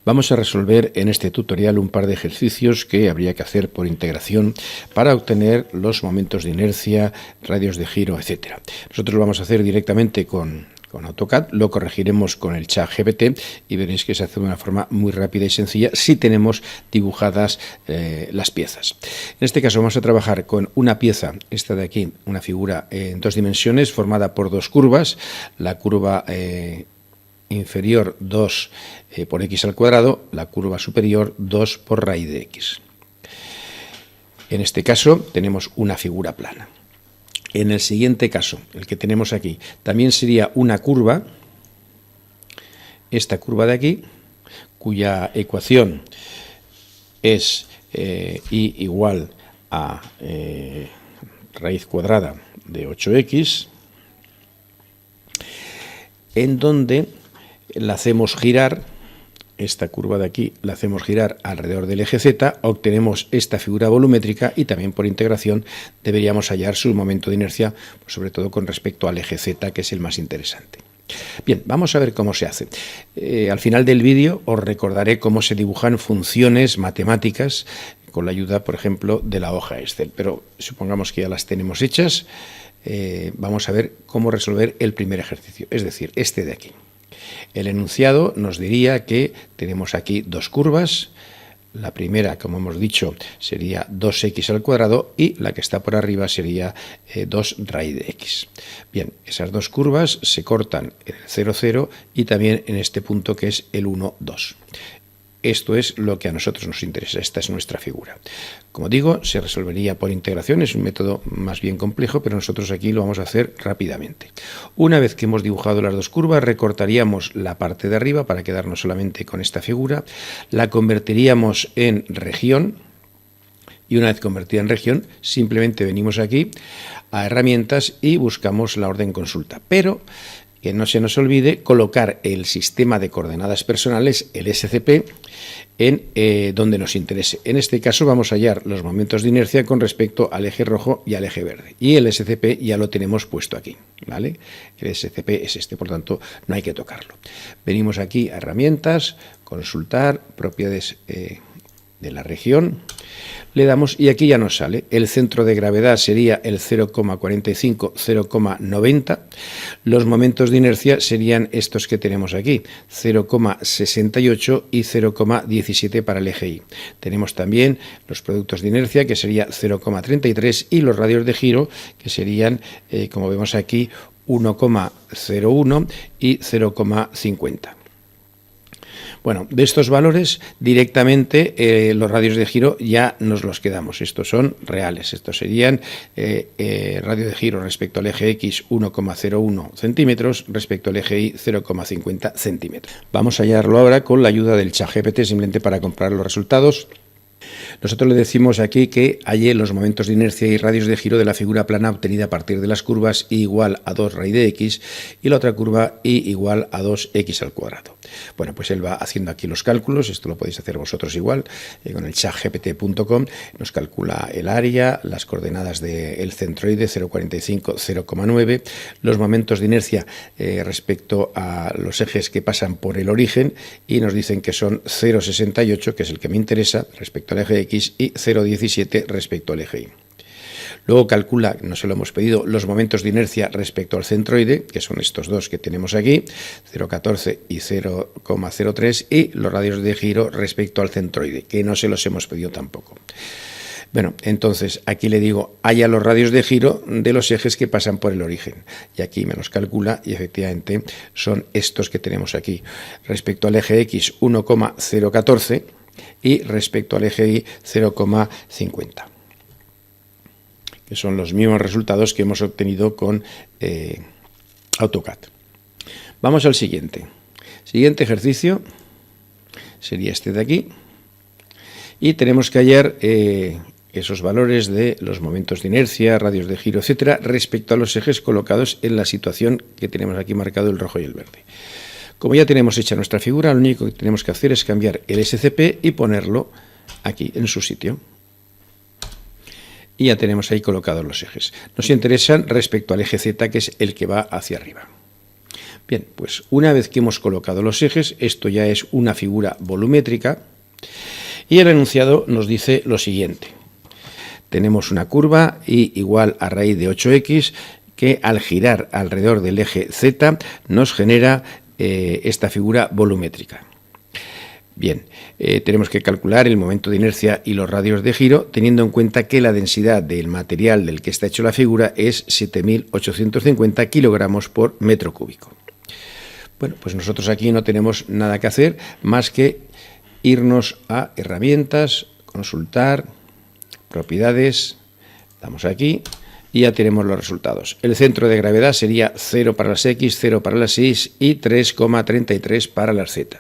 Vamos a resolver en este tutorial un par de ejercicios que habría que hacer por integración para obtener los momentos de inercia, radios de giro, etc. Nosotros lo vamos a hacer directamente con AutoCAD, lo corregiremos con el ChatGPT y veréis que se hace de una forma muy rápida y sencilla si tenemos dibujadas las piezas. En este caso vamos a trabajar con una pieza, esta de aquí, una figura en dos dimensiones formada por dos curvas, la curva inferior 2 por x al cuadrado, la curva superior 2 por raíz de x. En este caso tenemos una figura plana. En el siguiente caso, el que tenemos aquí, también sería una curva, esta curva de aquí, cuya ecuación es y igual a raíz cuadrada de 8x, en donde la hacemos girar, esta curva de aquí la hacemos girar alrededor del eje Z, obtenemos esta figura volumétrica y también por integración deberíamos hallar su momento de inercia, pues sobre todo con respecto al eje Z, que es el más interesante. Bien, vamos a ver cómo se hace. Al final del vídeo os recordaré cómo se dibujan funciones matemáticas con la ayuda, por ejemplo, de la hoja Excel, pero supongamos que ya las tenemos hechas. Vamos a ver cómo resolver el primer ejercicio, es decir, este de aquí. El enunciado nos diría que tenemos aquí dos curvas. La primera, como hemos dicho, sería 2x al cuadrado y la que está por arriba sería 2 raíz de x. Bien, esas dos curvas se cortan en el 0, 0 y también en este punto que es el 1, 2. Esto es lo que a nosotros nos interesa, esta es nuestra figura. Como digo, se resolvería por integración, es un método más bien complejo, pero nosotros aquí lo vamos a hacer rápidamente. Una vez que hemos dibujado las dos curvas, recortaríamos la parte de arriba para quedarnos solamente con esta figura, la convertiríamos en región, y una vez convertida en región, simplemente venimos aquí a herramientas y buscamos la orden consulta. Pero que no se nos olvide colocar el sistema de coordenadas personales, el SCP, en donde nos interese. En este caso vamos a hallar los momentos de inercia con respecto al eje rojo y al eje verde. Y el SCP ya lo tenemos puesto aquí, ¿vale? El SCP es este, por tanto no hay que tocarlo. Venimos aquí a herramientas, consultar, propiedades de la región, le damos y aquí ya nos sale. El centro de gravedad sería el 0,45, 0,90. Los momentos de inercia serían estos que tenemos aquí, 0,68 y 0,17 para el eje Y. Tenemos también los productos de inercia, que sería 0,33, y los radios de giro, que serían, como vemos aquí, 1,01 y 0,50. Bueno, de estos valores directamente los radios de giro ya nos los quedamos. Estos son reales. Estos serían radio de giro respecto al eje X 1,01 centímetros, respecto al eje Y 0,50 centímetros. Vamos a hallarlo ahora con la ayuda del ChatGPT simplemente para comparar los resultados. Nosotros le decimos aquí que halle los momentos de inercia y radios de giro de la figura plana obtenida a partir de las curvas y igual a 2 raíz de x y la otra curva y igual a 2x al cuadrado. Bueno, pues él va haciendo aquí los cálculos, esto lo podéis hacer vosotros igual, con el chatgpt.com, nos calcula el área, las coordenadas del centroide 0,45, 0,9, los momentos de inercia respecto a los ejes que pasan por el origen y nos dicen que son 0,68, que es el que me interesa, respecto al eje X y 0,17 respecto al eje Y. Luego calcula, no se lo hemos pedido, los momentos de inercia respecto al centroide, que son estos dos que tenemos aquí, 0,14 y 0,03, y los radios de giro respecto al centroide, que no se los hemos pedido tampoco. Bueno, entonces aquí le digo, haya los radios de giro de los ejes que pasan por el origen. Y aquí me los calcula y efectivamente son estos que tenemos aquí. Respecto al eje X, 1,014 y respecto al eje Y, 0,50. Que son los mismos resultados que hemos obtenido con AutoCAD. Vamos al siguiente. Siguiente ejercicio sería este de aquí. Y tenemos que hallar esos valores de los momentos de inercia, radios de giro, etcétera, respecto a los ejes colocados en la situación que tenemos aquí marcado el rojo y el verde. Como ya tenemos hecha nuestra figura, lo único que tenemos que hacer es cambiar el SCP y ponerlo aquí en su sitio. Y ya tenemos ahí colocados los ejes. Nos interesan respecto al eje Z, que es el que va hacia arriba. Bien, pues una vez que hemos colocado los ejes, esto ya es una figura volumétrica y el enunciado nos dice lo siguiente. Tenemos una curva y igual a raíz de 8x que al girar alrededor del eje Z nos genera esta figura volumétrica. Bien, tenemos que calcular el momento de inercia y los radios de giro, teniendo en cuenta que la densidad del material del que está hecho la figura es 7.850 kilogramos por metro cúbico. Bueno, pues nosotros aquí no tenemos nada que hacer más que irnos a herramientas, consultar, propiedades, damos aquí y ya tenemos los resultados. El centro de gravedad sería 0 para las X, 0 para las Y y 3,33 para las Z.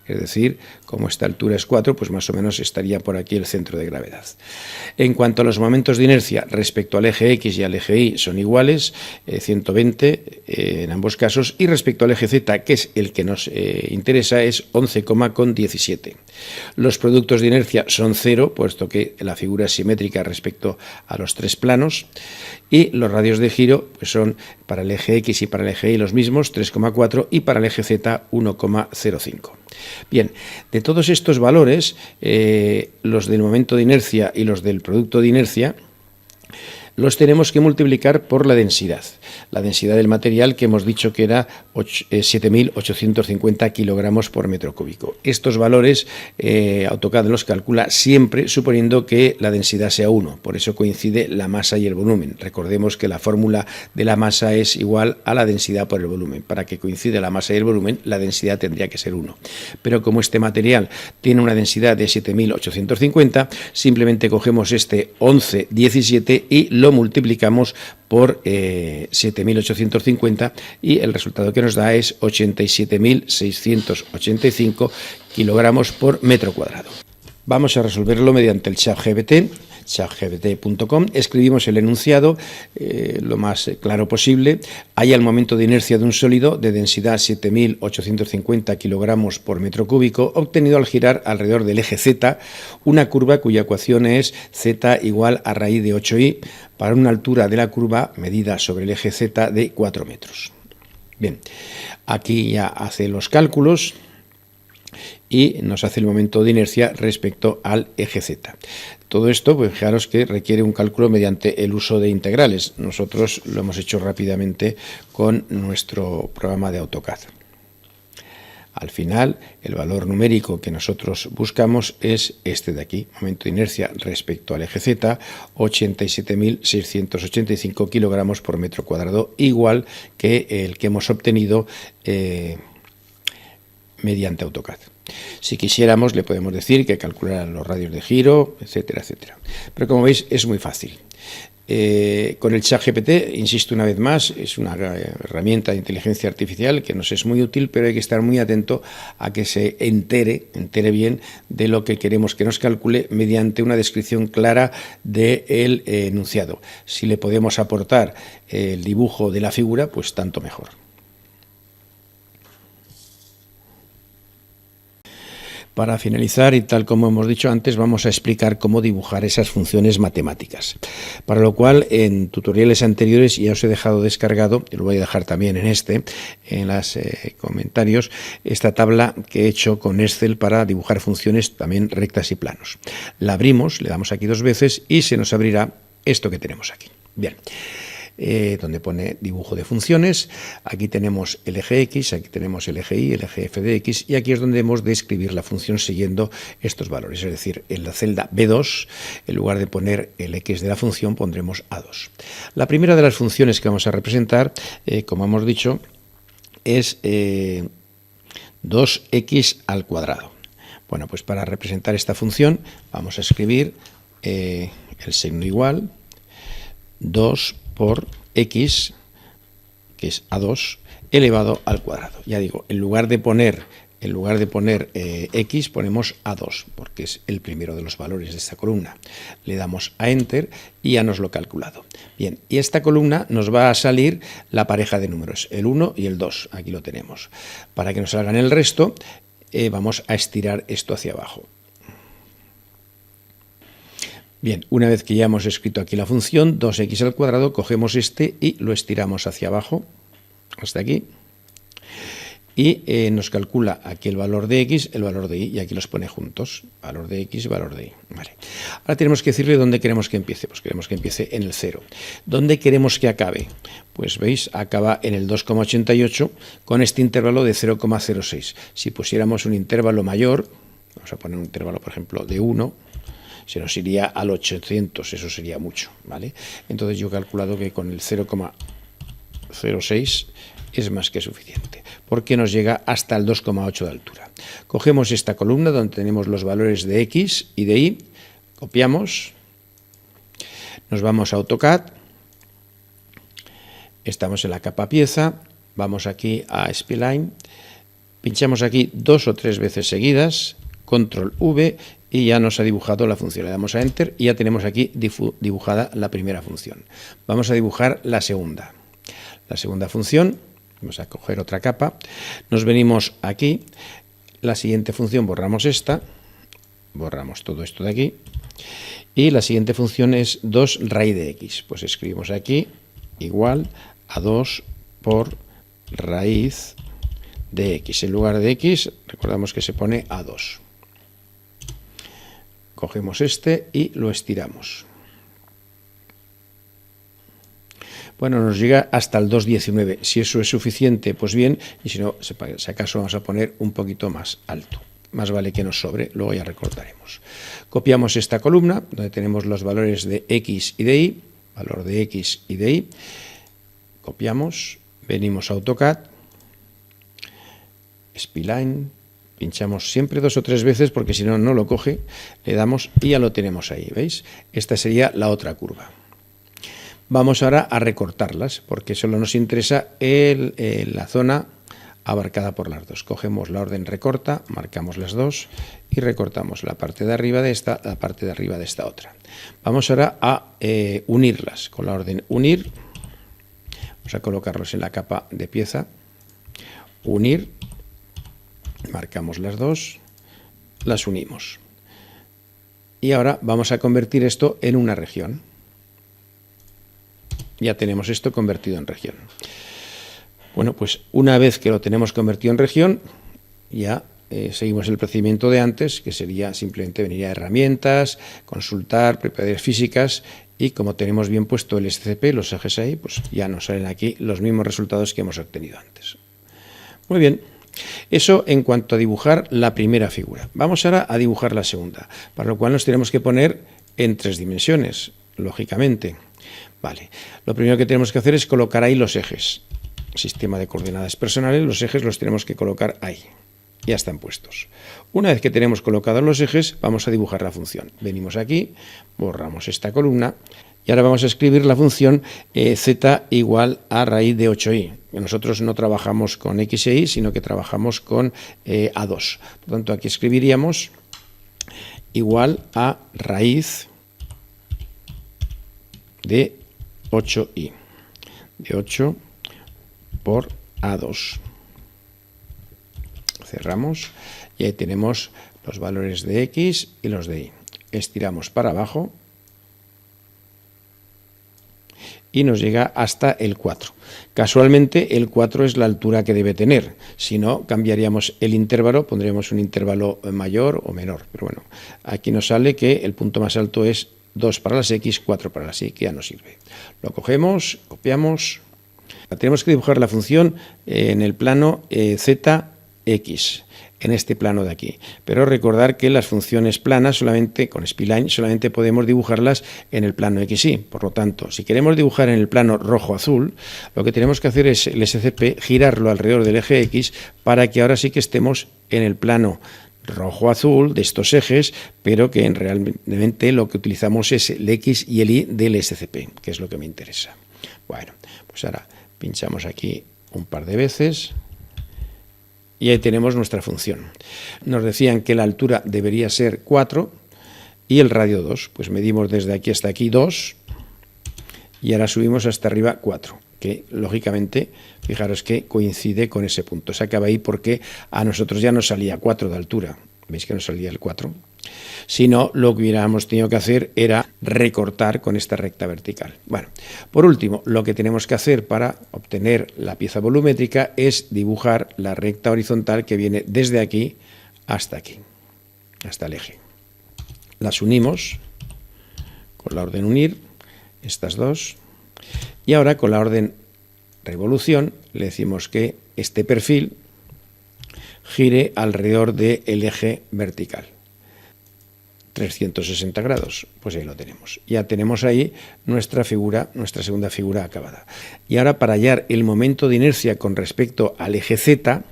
Es decir, como esta altura es 4, pues más o menos estaría por aquí el centro de gravedad. En cuanto a los momentos de inercia respecto al eje X y al eje Y son iguales, 120 en ambos casos, y respecto al eje Z, que es el que nos interesa, es 11,17. Los productos de inercia son 0, puesto que la figura es simétrica respecto a los tres planos, y los radios de giro pues son para el eje X y para el eje Y los mismos, 3,4, y para el eje Z 1,05. Bien, de todos estos valores, los del momento de inercia y los del producto de inercia, los tenemos que multiplicar por la densidad del material, que hemos dicho que era 7.850 kilogramos por metro cúbico. Estos valores AutoCAD los calcula siempre suponiendo que la densidad sea 1, por eso coincide la masa y el volumen. Recordemos que la fórmula de la masa es igual a la densidad por el volumen. Para que coincida la masa y el volumen, la densidad tendría que ser 1. Pero como este material tiene una densidad de 7.850, simplemente cogemos este 11,17 y lo multiplicamos por 7.850 y el resultado que nos da es 87.685 kilogramos por metro cuadrado. Vamos a resolverlo mediante el ChatGPT, chatgpt.com. Escribimos el enunciado lo más claro posible. Hay al momento de inercia de un sólido de densidad 7.850 kilogramos por metro cúbico, obtenido al girar alrededor del eje Z, una curva cuya ecuación es Z igual a raíz de 8i, para una altura de la curva medida sobre el eje Z de 4 metros. Bien, aquí ya hace los cálculos y nos hace el momento de inercia respecto al eje Z. Todo esto, pues fijaros que requiere un cálculo mediante el uso de integrales. Nosotros lo hemos hecho rápidamente con nuestro programa de AutoCAD. Al final, el valor numérico que nosotros buscamos es este de aquí, momento de inercia respecto al eje Z, 87.685 kilogramos por metro cuadrado, igual que el que hemos obtenido mediante AutoCAD. Si quisiéramos, le podemos decir que calculara los radios de giro, etcétera, etcétera. Pero como veis, es muy fácil. Con el ChatGPT, insisto una vez más, es una herramienta de inteligencia artificial que nos es muy útil, pero hay que estar muy atento a que se entere bien de lo que queremos que nos calcule mediante una descripción clara del enunciado. Si le podemos aportar el dibujo de la figura, pues tanto mejor. Para finalizar, y tal como hemos dicho antes, vamos a explicar cómo dibujar esas funciones matemáticas. Para lo cual, en tutoriales anteriores ya os he dejado descargado, y lo voy a dejar también en los comentarios, esta tabla que he hecho con Excel para dibujar funciones también rectas y planos. La abrimos, le damos aquí 2 veces y se nos abrirá esto que tenemos aquí. Bien. Donde pone dibujo de funciones, aquí tenemos el eje X, aquí tenemos el eje Y, el eje F de X, y aquí es donde hemos de escribir la función siguiendo estos valores, es decir, en la celda B2, en lugar de poner el X de la función, pondremos A2. La primera de las funciones que vamos a representar, como hemos dicho, es 2x al cuadrado. Bueno, pues para representar esta función vamos a escribir el signo igual, 2 por x, que es A2, elevado al cuadrado. Ya digo, en lugar de poner x, ponemos A2, porque es el primero de los valores de esta columna. Le damos a Enter y ya nos lo ha calculado. Bien, y esta columna nos va a salir la pareja de números, el 1 y el 2. Aquí lo tenemos. Para que nos salgan el resto, vamos a estirar esto hacia abajo. Bien, una vez que ya hemos escrito aquí la función, 2x al cuadrado, cogemos este y lo estiramos hacia abajo, hasta aquí. y nos calcula aquí el valor de x, el valor de y, y aquí los pone juntos, valor de x y valor de y. Vale. Ahora tenemos que decirle dónde queremos que empiece, pues queremos que empiece en el 0. ¿Dónde queremos que acabe? Pues veis, acaba en el 2,88 con este intervalo de 0,06. Si pusiéramos un intervalo mayor, vamos a poner un intervalo, por ejemplo, de 1, se nos iría al 800, eso sería mucho, ¿vale? Entonces yo he calculado que con el 0,06 es más que suficiente, porque nos llega hasta el 2,8 de altura. Cogemos esta columna donde tenemos los valores de x y de y, copiamos, nos vamos a AutoCAD, estamos en la capa pieza, vamos aquí a Spline, pinchamos aquí 2 o 3 veces seguidas, Control V, y ya nos ha dibujado la función. Le damos a Enter y ya tenemos aquí dibujada la primera función. Vamos a dibujar la segunda. La segunda función, vamos a coger otra capa, nos venimos aquí, la siguiente función borramos esta, borramos todo esto de aquí, y la siguiente función es 2 raíz de x. Pues escribimos aquí igual a 2 por raíz de x. En lugar de x, recordamos que se pone a 2. Cogemos este y lo estiramos. Bueno, nos llega hasta el 2,19. Si eso es suficiente, pues bien, y si no, si acaso vamos a poner un poquito más alto. Más vale que nos sobre, luego ya recortaremos. Copiamos esta columna, donde tenemos los valores de x y de y, valor de x y de y. Copiamos, venimos a AutoCAD, Spline, pinchamos siempre 2 o 3 veces porque si no, no lo coge, le damos y ya lo tenemos ahí, ¿veis? Esta sería la otra curva. Vamos ahora a recortarlas porque solo nos interesa la zona abarcada por las dos. Cogemos la orden recorta, marcamos las dos y recortamos la parte de arriba de esta, la parte de arriba de esta otra. Vamos ahora a unirlas con la orden unir. Vamos a colocarlos en la capa de pieza, unir. Marcamos las dos, las unimos. Y ahora vamos a convertir esto en una región. Ya tenemos esto convertido en región. Bueno, pues una vez que lo tenemos convertido en región, ya seguimos el procedimiento de antes, que sería simplemente venir a herramientas, consultar, propiedades físicas, y como tenemos bien puesto el SCP, los ejes ahí, pues ya nos salen aquí los mismos resultados que hemos obtenido antes. Muy bien. Eso en cuanto a dibujar la primera figura. Vamos ahora a dibujar la segunda, para lo cual nos tenemos que poner en 3 dimensiones, lógicamente. Vale. Lo primero que tenemos que hacer es colocar ahí los ejes. Sistema de coordenadas personales, los ejes los tenemos que colocar ahí. Ya están puestos. Una vez que tenemos colocados los ejes, vamos a dibujar la función. Venimos aquí, borramos esta columna y ahora vamos a escribir la función z igual a raíz de 8i. Nosotros no trabajamos con x e y, sino que trabajamos con a2. Por lo tanto, aquí escribiríamos igual a raíz de 8i. De 8 por a2. Cerramos y ahí tenemos los valores de x y los de y. Estiramos para abajo y nos llega hasta el 4. Casualmente el 4 es la altura que debe tener, si no cambiaríamos el intervalo, pondríamos un intervalo mayor o menor, pero bueno, aquí nos sale que el punto más alto es 2 para las x, 4 para las y, que ya nos sirve. Lo cogemos, copiamos, tenemos que dibujar la función en el plano zx, en este plano de aquí. Pero recordar que las funciones planas solamente con Spline solamente podemos dibujarlas en el plano XY. Por lo tanto, si queremos dibujar en el plano rojo-azul, lo que tenemos que hacer es el SCP girarlo alrededor del eje X para que ahora sí que estemos en el plano rojo-azul de estos ejes, pero que realmente lo que utilizamos es el X y el Y del SCP, que es lo que me interesa. Bueno, pues ahora pinchamos aquí un par de veces. Y ahí tenemos nuestra función. Nos decían que la altura debería ser 4 y el radio 2. Pues medimos desde aquí hasta aquí 2 y ahora subimos hasta arriba 4, que lógicamente, fijaros que coincide con ese punto. Se acaba ahí porque a nosotros ya nos salía 4 de altura. ¿Veis que nos salía el 4? Si no, lo que hubiéramos tenido que hacer era recortar con esta recta vertical. Bueno, por último, lo que tenemos que hacer para obtener la pieza volumétrica es dibujar la recta horizontal que viene desde aquí, hasta el eje. Las unimos con la orden unir, estas dos, y ahora con la orden revolución le decimos que este perfil gire alrededor del eje vertical. 360 grados, pues ahí lo tenemos. Ya tenemos ahí nuestra figura, nuestra segunda figura acabada. Y ahora, para hallar el momento de inercia con respecto al eje Z,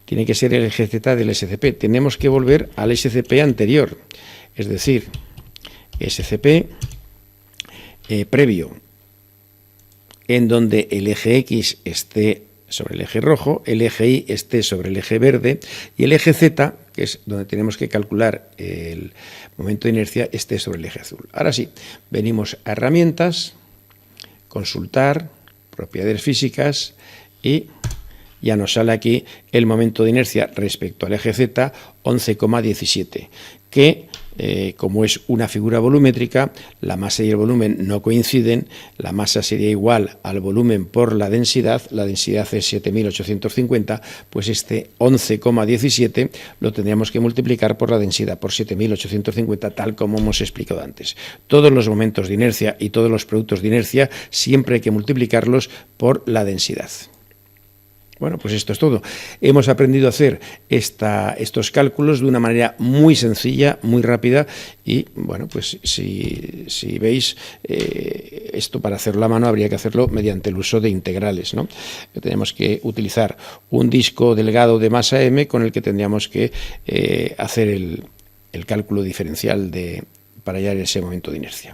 tiene que ser el eje Z del SCP. Tenemos que volver al SCP anterior, es decir, SCP previo, en donde el eje X esté sobre el eje rojo, el eje Y esté sobre el eje verde y el eje Z, que es donde tenemos que calcular el momento de inercia, esté sobre el eje azul. Ahora sí, venimos a herramientas, consultar, propiedades físicas y ya nos sale aquí el momento de inercia respecto al eje Z, 11,17, que como es una figura volumétrica, la masa y el volumen no coinciden, la masa sería igual al volumen por la densidad es 7.850, pues este 11,17 lo tendríamos que multiplicar por la densidad, por 7.850, tal como hemos explicado antes. Todos los momentos de inercia y todos los productos de inercia siempre hay que multiplicarlos por la densidad. Bueno, pues esto es todo. Hemos aprendido a hacer estos cálculos de una manera muy sencilla, muy rápida y, bueno, pues si veis, esto para hacerlo a mano habría que hacerlo mediante el uso de integrales, ¿no? Tenemos que utilizar un disco delgado de masa m con el que tendríamos que hacer el cálculo diferencial para hallar ese momento de inercia.